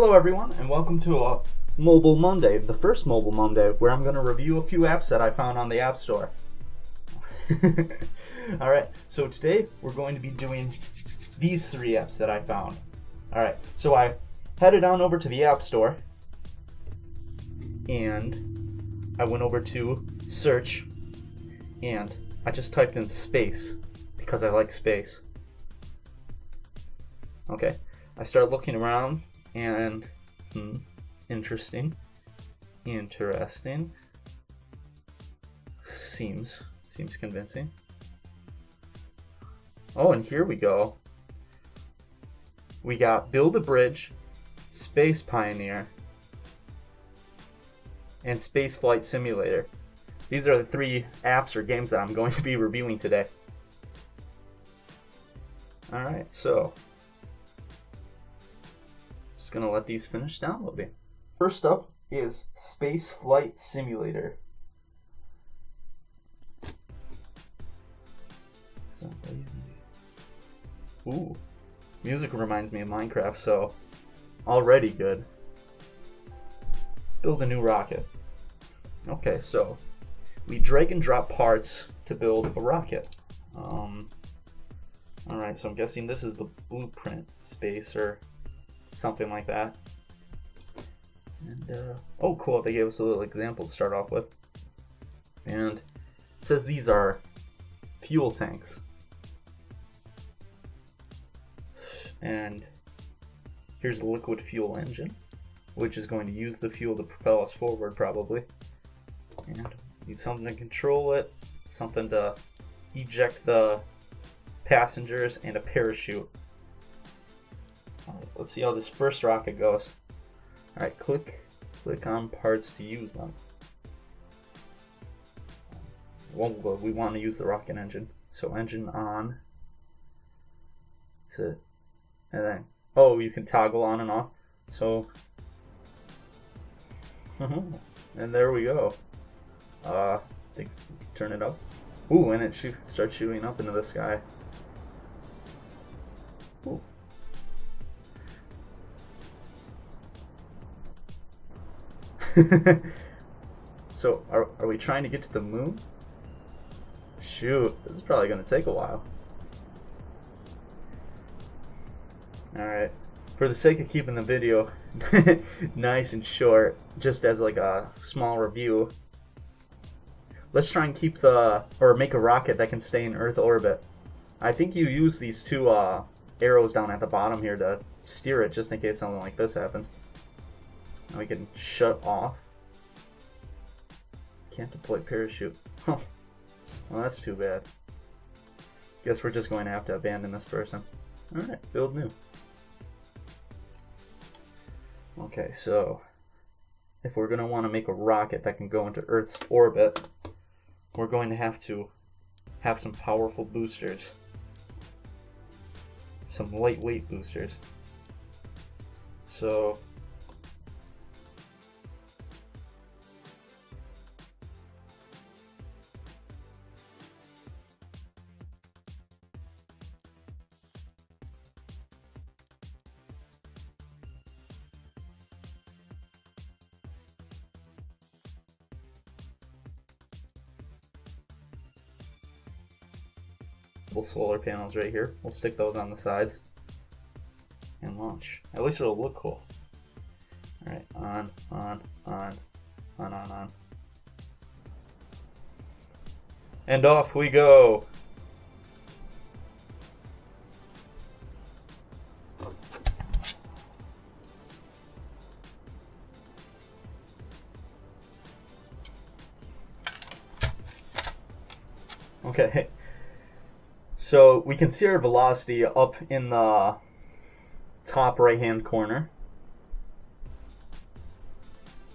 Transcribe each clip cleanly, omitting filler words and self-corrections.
Hello everyone, and welcome to a Mobile Monday, the first Mobile Monday, where I'm going to review a few apps that I found on the App Store. Alright, so today we're going to be doing these three apps that I found. Alright, so I headed on over to the App Store, and I went over to search, and I just typed in space, because I like space. Okay, I started looking around, and interesting. Seems convincing. Oh, and here we go. We got Build a Bridge, Space Pioneer, and Space Flight Simulator. These are the three apps or games that I'm going to be reviewing today. Alright, so just gonna let these finish downloading. First up is Space Flight Simulator. Ooh, music reminds me of Minecraft, so already good. Let's build a new rocket. Okay, so we drag and drop parts to build a rocket. Alright, so I'm guessing this is the blueprint space or something like that. And oh cool, they gave us a little example to start off with. And it says these are fuel tanks. And here's the liquid fuel engine, which is going to use the fuel to propel us forward probably. And need something to control it, something to eject the passengers, and a parachute. Let's see how this first rocket goes. Alright, click on parts to use them. Well, we want to use the rocket engine. So engine on. That's it. And then, oh, you can toggle on and off. So, and there we go. I think turn it up. Ooh, and it starts shooting up into the sky. Ooh. So, are we trying to get to the moon? Shoot, this is probably going to take a while. Alright, for the sake of keeping the video nice and short, just as like a small review, let's try and keep make a rocket that can stay in Earth orbit. I think you use these two arrows down at the bottom here to steer it, just in case something like this happens. Now we can shut off. Can't deploy parachute. Huh. Well, that's too bad. Guess we're just going to have to abandon this person. Alright, build new. Okay, so if we're going to want to make a rocket that can go into Earth's orbit, we're going to have some powerful boosters. Some lightweight boosters. So solar panels right here. We'll stick those on the sides and launch. At least it'll look cool. Alright, on. And off we go. Okay. So we can see our velocity up in the top right hand corner,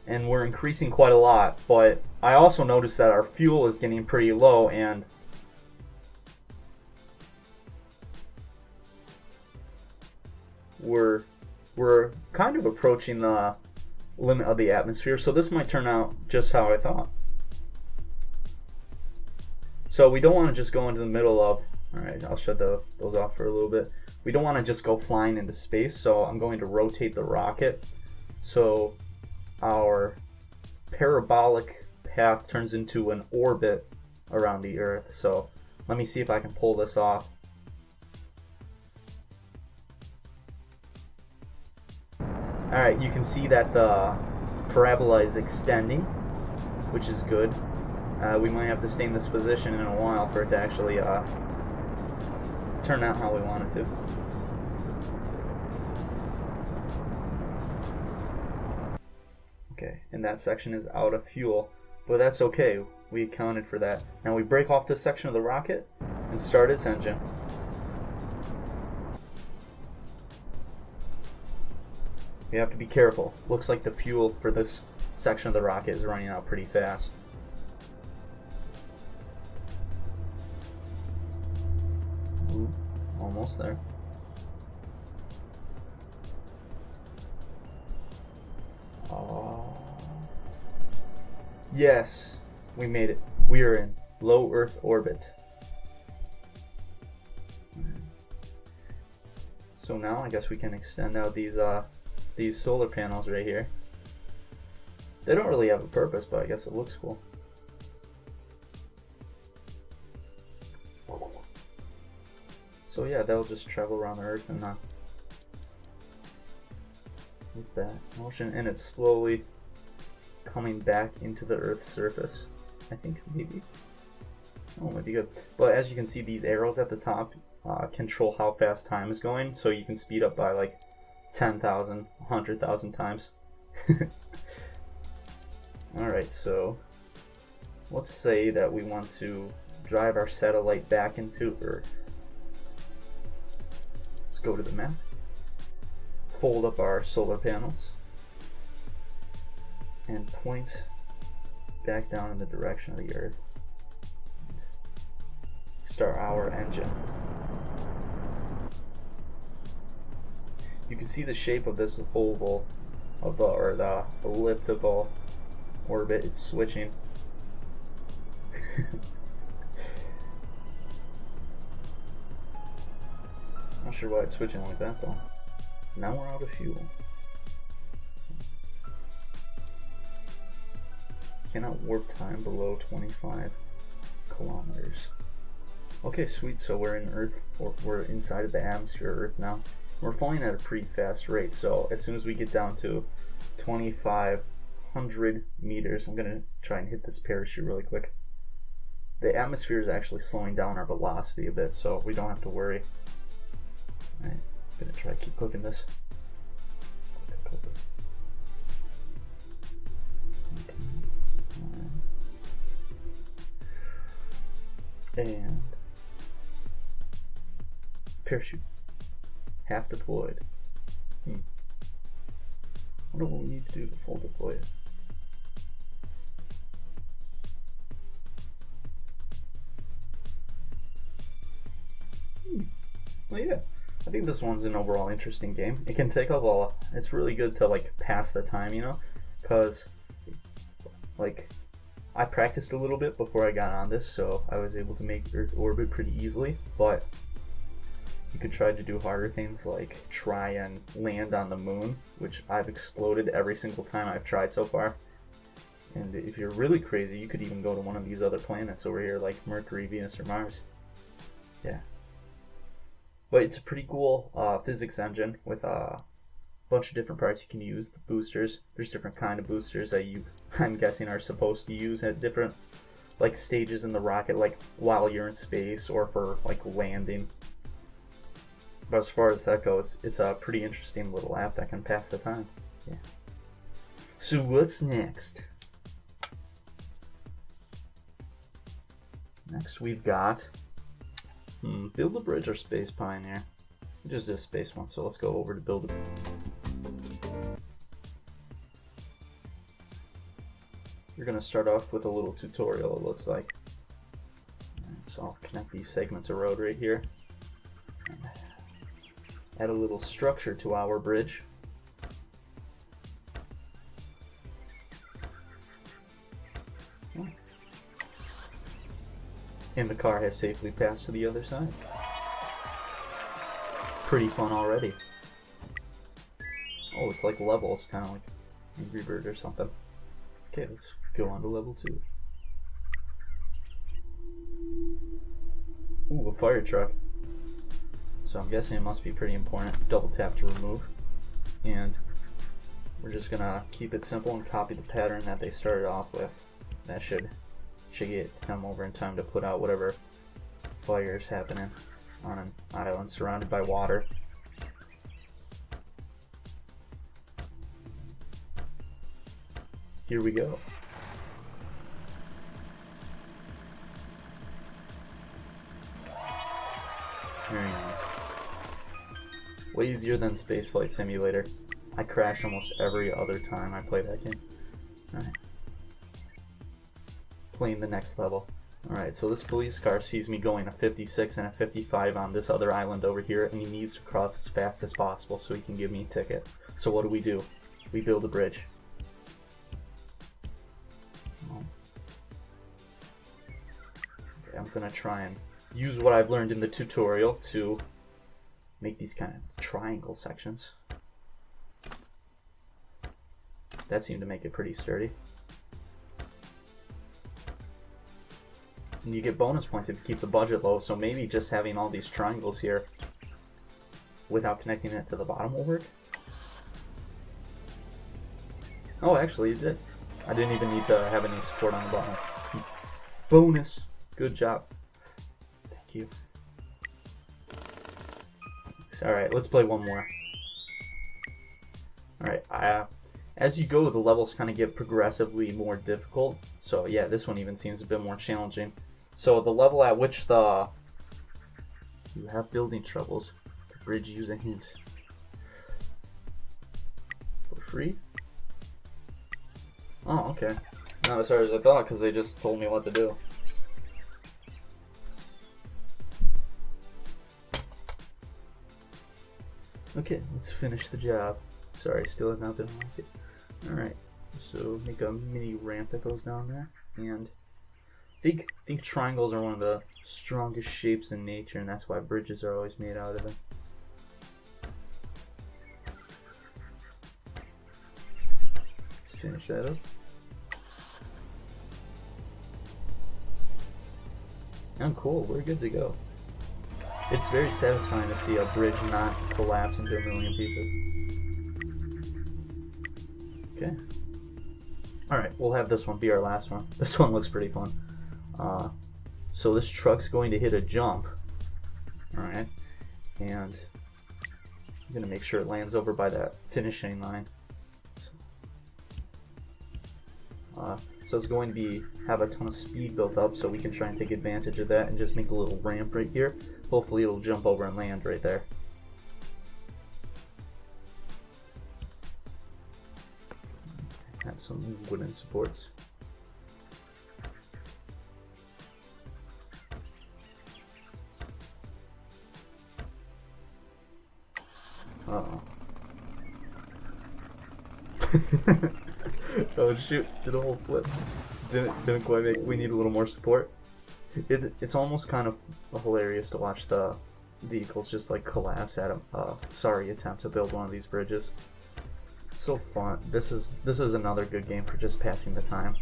and we're increasing quite a lot, but I also noticed that our fuel is getting pretty low, and we're kind of approaching the limit of the atmosphere, so this might turn out just how I thought. So we don't want to just go into the middle of, alright, I'll shut those off for a little bit. we don't want to just go flying into space, so I'm going to rotate the rocket so our parabolic path turns into an orbit around the Earth. So let me see if I can pull this off. Alright, you can see that the parabola is extending, which is good. We might have to stay in this position in a while for it to actually turn out how we want it to. Okay, and that section is out of fuel, but that's okay. We accounted for that. Now we break off this section of the rocket and start its engine. We have to be careful. Looks like the fuel for this section of the rocket is running out pretty fast. Ooh, almost there. Yes, we made it. We are in low Earth orbit. So now I guess we can extend out these solar panels right here. They don't really have a purpose, but I guess it looks cool. So yeah, they'll just travel around the Earth and with that motion, and it's slowly coming back into the Earth's surface. I think maybe. Oh, might be good. But as you can see, these arrows at the top control how fast time is going, so you can speed up by like 10,000, 100,000 times. Alright, so let's say that we want to drive our satellite back into Earth. Let's go to the map, fold up our solar panels, and point back down in the direction of the Earth. Start our engine. You can see the shape of this oval of the elliptical orbit. It's switching. Not sure why it's switching like that though. Now we're out of fuel. Cannot warp time below 25 kilometers. Okay, sweet. So we're in Earth, or we're inside of the atmosphere of Earth now. We're flying at a pretty fast rate, so as soon as we get down to 2,500 meters, I'm gonna try and hit this parachute really quick. The atmosphere is actually slowing down our velocity a bit, so we don't have to worry. Alright, I'm gonna try to keep cooking this. And parachute half deployed. I wonder what we need to do to full deploy it. Well, yeah, I think this one's an overall interesting game. It can take up it's really good to like pass the time, you know, because like I practiced a little bit before I got on this, so I was able to make Earth orbit pretty easily, but you could try to do harder things like try and land on the moon, which I've exploded every single time I've tried so far. And if you're really crazy, you could even go to one of these other planets over here like Mercury, Venus, or Mars. Yeah. But it's a pretty cool physics engine with a bunch of different parts you can use. The boosters, there's different kind of boosters that you, I'm guessing, are supposed to use at different like stages in the rocket, like while you're in space or for like landing. But as far as that goes, it's a pretty interesting little app that can pass the time. Yeah. So what's next? Next we've got build a bridge or space pioneer. We just did a space one, so let's go over to build it. You're gonna start off with a little tutorial, it looks like. Alright, so I'll connect these segments of road right here. Add a little structure to our bridge. And the car has safely passed to the other side. pretty fun already. Oh, it's like levels, kind of like Angry Bird or something. Okay, let's go on to level 2. Ooh, a fire truck. So I'm guessing it must be pretty important. Double tap to remove. And we're just gonna keep it simple and copy the pattern that they started off with. That should get them over in time to put out whatever fire is happening on an island surrounded by water. Here we go. Very nice. Way easier than Spaceflight Simulator. I crash almost every other time I play that game. Alright. Playing the next level. Alright, so this police car sees me going a 56 and a 55 on this other island over here, and he needs to cross as fast as possible so he can give me a ticket. So what do? We build a bridge. Okay, I'm gonna try and use what I've learned in the tutorial to make these kind of triangle sections. That seemed to make it pretty sturdy. And you get bonus points if you keep the budget low, so maybe just having all these triangles here without connecting it to the bottom will work. Oh, actually it did. I didn't even need to have any support on the bottom. Bonus! Good job. Thank you. Alright, let's play one more. Alright, as you go, the levels kind of get progressively more difficult. So yeah, this one even seems a bit more challenging. So the level at which you have building troubles, the bridge use a hint. For free? Oh, okay. Not as hard as I thought, because they just told me what to do. Okay, let's finish the job. Sorry, still has not been like it. Alright, so make a mini ramp that goes down there. And I think triangles are one of the strongest shapes in nature, and that's why bridges are always made out of them. Let's finish that up. And cool, we're good to go. It's very satisfying to see a bridge not collapse into a million pieces. Okay. Alright, we'll have this one be our last one. This one looks pretty fun. So this truck's going to hit a jump. Alright. And I'm going to make sure it lands over by that finishing line. So it's going to have a ton of speed built up, so we can try and take advantage of that and just make a little ramp right here. Hopefully it'll jump over and land right there. Have some wooden supports. Uh-oh. Oh shoot, did a whole flip. Didn't quite make, we need a little more support. It's almost kind of hilarious to watch the vehicles just like collapse at a sorry attempt to build one of these bridges. It's so fun. This is another good game for just passing the time.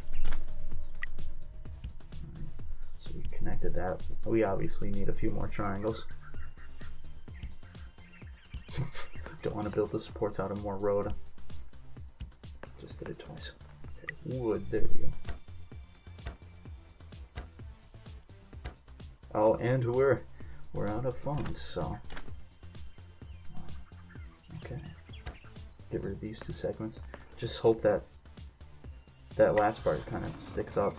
So we connected that. We obviously need a few more triangles. Don't want to build the supports out of more road. Just did it twice. Okay, wood, there we go. Oh, and we're out of funds, so okay. Get rid of these two segments. Just hope that that last part kind of sticks up.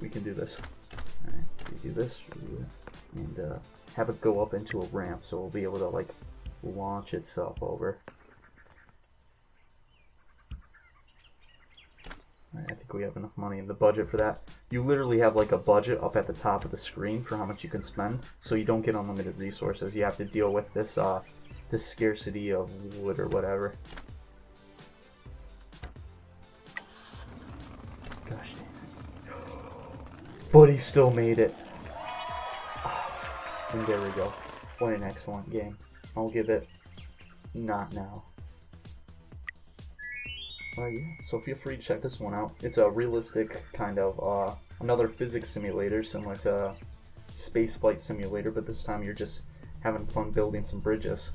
we can do this. Alright, we do this and have it go up into a ramp, so we'll be able to like launch itself over. Alright, I think we have enough money in the budget for that. You literally have like a budget up at the top of the screen for how much you can spend, so you don't get unlimited resources. You have to deal with this this scarcity of wood or whatever. Gosh dang it. But he still made it. And there we go. What an excellent game. I'll give it not now. Yeah, so feel free to check this one out. It's a realistic kind of another physics simulator similar to Space Flight Simulator, but this time you're just having fun building some bridges.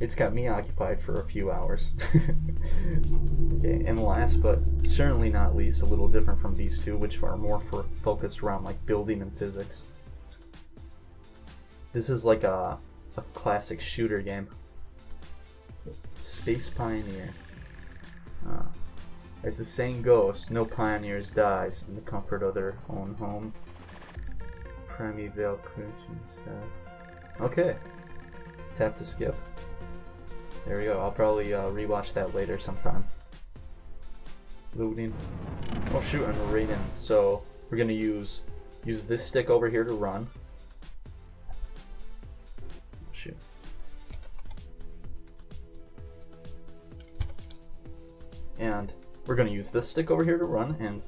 It's got me occupied for a few hours. Okay, and last but certainly not least, a little different from these two, which are more focused around like building and physics. This is like a classic shooter game. Space Pioneer. As the saying goes, no pioneers dies in the comfort of their own home. Primeval creatures. Okay. Tap to skip. There we go. I'll probably rewatch that later sometime. Loading. Oh shoot, I'm right in. So we're gonna use this stick over here to run. Shoot. And we're gonna use this stick over here to run, and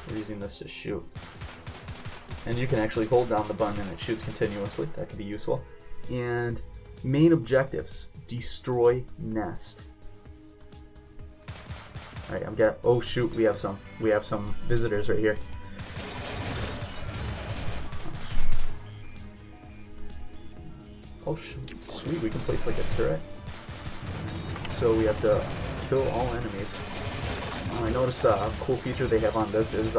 we're using this to shoot. And you can actually hold down the button and it shoots continuously. That could be useful. And main objectives: destroy nest. All right, oh shoot, we have some visitors right here. Oh shoot, sweet, we can place like a turret. So we have to kill all enemies. I noticed a cool feature they have on this is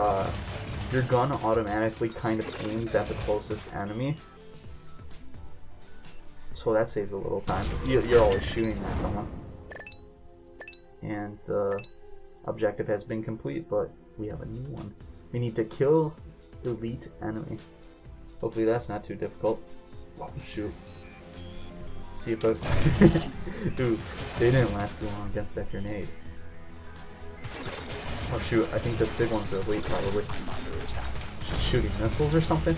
your gun automatically kind of aims at the closest enemy. So that saves a little time. You're always shooting at someone. And the objective has been complete, but we have a new one. We need to kill elite enemy. Hopefully that's not too difficult. Oh, shoot. See if those... Dude, they didn't last too long against that grenade. Oh shoot, I think this big one's elite probably. She's shooting missiles or something.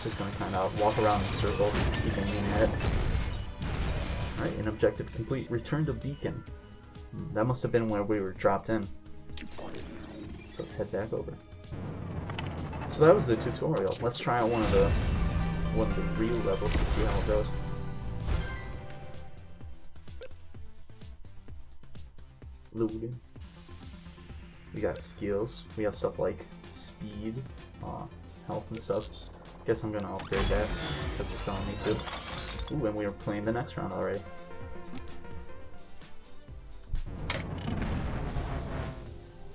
Just gonna kind of walk around in circles, keep aiming at it. Alright, an objective complete. Return to beacon. That must have been where we were dropped in. So let's head back over. So that was the tutorial. Let's try out one of the real levels and see how it goes. Loading. We got skills. We have stuff like speed, health and stuff. Guess I'm gonna upgrade that because it's telling me to. Ooh, and we were playing the next round already.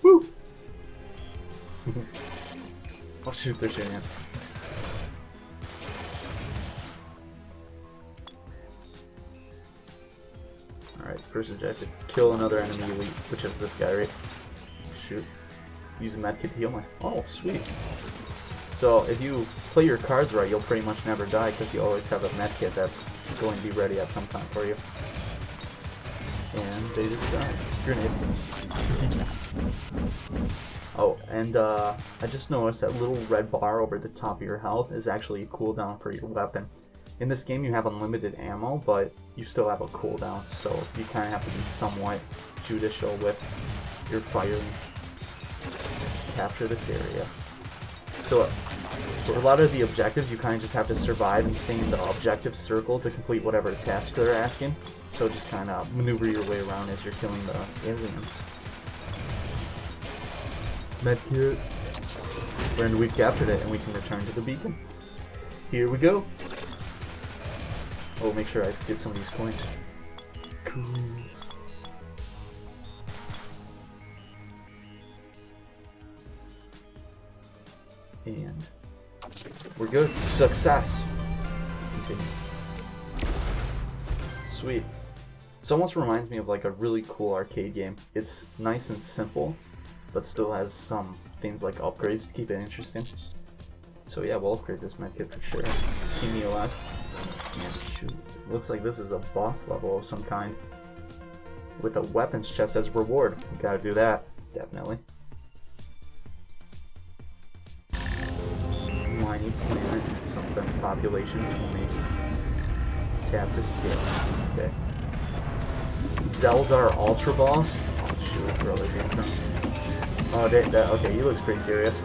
Woo! Oh shoot, they're shooting it. Alright, first objective. Kill another enemy elite, which is this guy, right? Shoot. Use a medkit to heal my... Oh, sweet. So, if you play your cards right, you'll pretty much never die because you always have a medkit that's going to be ready at some time for you. And they just died. Grenade. Oh, and I just noticed that little red bar over the top of your health is actually a cooldown for your weapon. In this game you have unlimited ammo, but you still have a cooldown, so you kind of have to be somewhat judicial with your firing. Capture this area. So for a lot of the objectives you kind of just have to survive and stay in the objective circle to complete whatever task they're asking. So just kind of maneuver your way around as you're killing the aliens. Medkit. And we've captured it and we can return to the beacon. Here we go. Oh, make sure I get some of these coins. Coins. And we're good. Success. Continue. Sweet. This almost reminds me of like a really cool arcade game. It's nice and simple, but still has some things like upgrades to keep it interesting. So yeah, we'll upgrade this medkit for sure. Keep me alive. And shoot. Looks like this is a boss level of some kind. With a weapons chest as reward. We gotta do that. Definitely. Whiny planet, something, population 20. Tap to scale. Okay. Zeldar Ultra Boss. Oh shoot, really dangerous. Oh, okay, he looks pretty serious.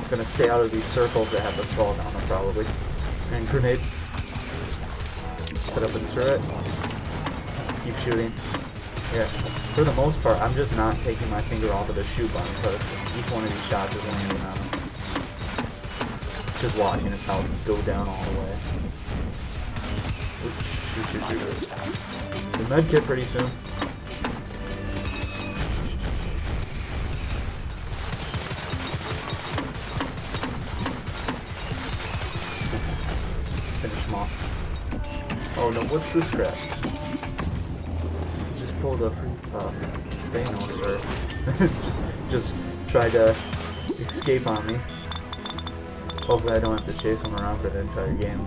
Gonna stay out of these circles that have the skull down them, probably. And grenade. Set up a turret. Keep shooting. Yeah, for the most part, I'm just not taking my finger off of the shoot button because each one of these shots is landing on him. Just watching his health go down all the way. Oops, shoot. The med kit pretty soon. Finish him off. Oh no, what's this crap? Just pulled a free Thanos, or just tried to escape on me. Hopefully I don't have to chase him around for the entire game.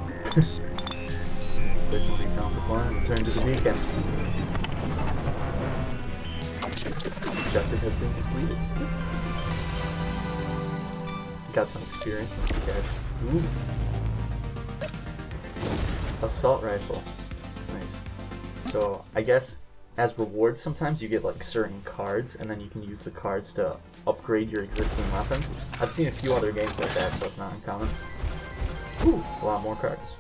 Place one of these down for fun and return to the beacon. Objective has been completed. Got some experience on the edge. Ooh. Assault rifle. Nice. So I guess as rewards sometimes you get like certain cards and then you can use the cards to upgrade your existing weapons. I've seen a few other games like that, so it's not uncommon. Ooh, a lot more cards.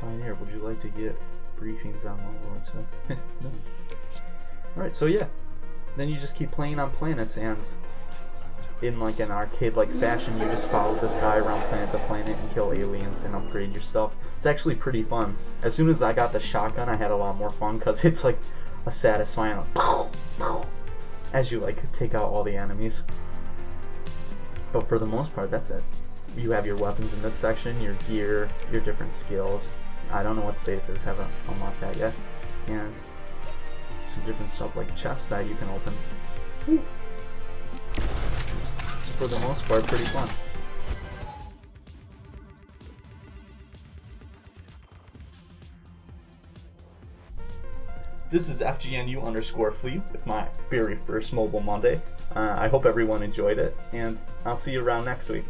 Pioneer, would you like to get briefings on World War II? No. Alright, so yeah. Then you just keep playing on planets, and in like an arcade-like fashion, you just follow this guy around planet to planet and kill aliens and upgrade your stuff. It's actually pretty fun. As soon as I got the shotgun, I had a lot more fun because it's like a satisfying like, as you like take out all the enemies. But for the most part, that's it. You have your weapons in this section, your gear, your different skills. I don't know what the base is, haven't unlocked that yet. And some different stuff like chests that you can open. Woo. For the most part, pretty fun. This is FGNU_Flea with my very first Mobile Monday. I hope everyone enjoyed it, and I'll see you around next week.